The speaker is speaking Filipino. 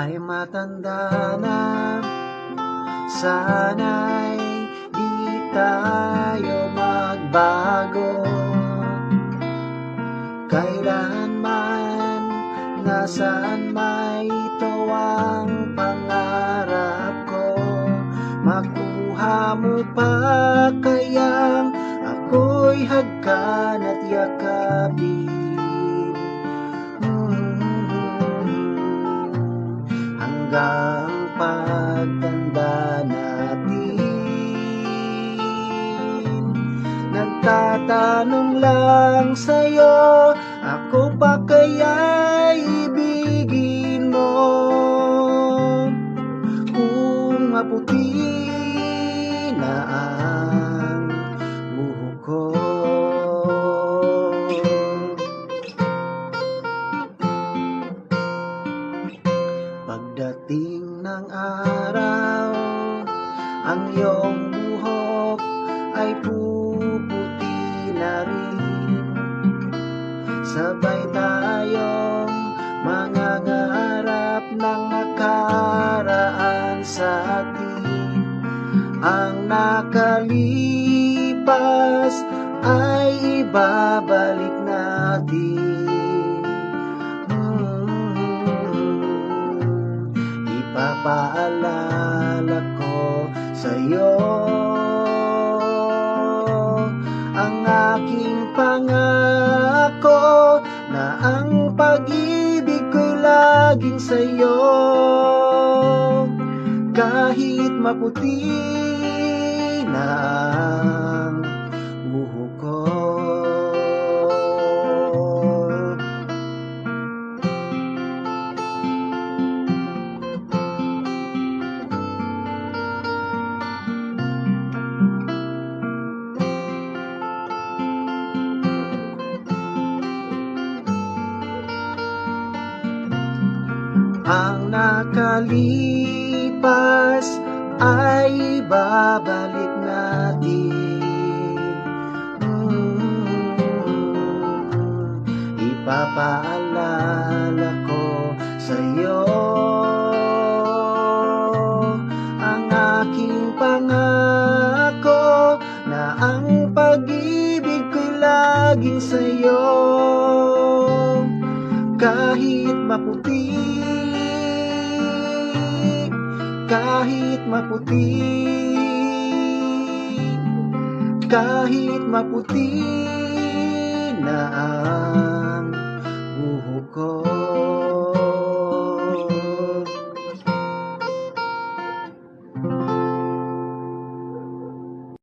ay matanda na. Sana'y di tayo magbago, kailanman, nasaan may ito ang pangarap ko. Makuha mo pa kayang ako'y hagkan at yakapin, hanggang pagtanda natin. Nagtatanong lang sa'yo, ako pa kaya ibigin mo? Kung maputi na ang buhok ko, pagdating ng araw, ang iyong buhok ay puputi na rin. Sabay tayong mangangarap ng nakaraan sa atin. Ang nakalipas ay ibabalik natin. Ipapaalala ko sa'yo ang aking pangako, na ang pag-ibig ko'y laging sa'yo. Kahit maputi na ang buhok ko. Ang nakalipas ay babalik natin. Ipapaalala ko sa'yo ang aking pangako, na ang pag-ibig ko'y laging sa'yo. Kahit maputi, kahit maputi, kahit maputi.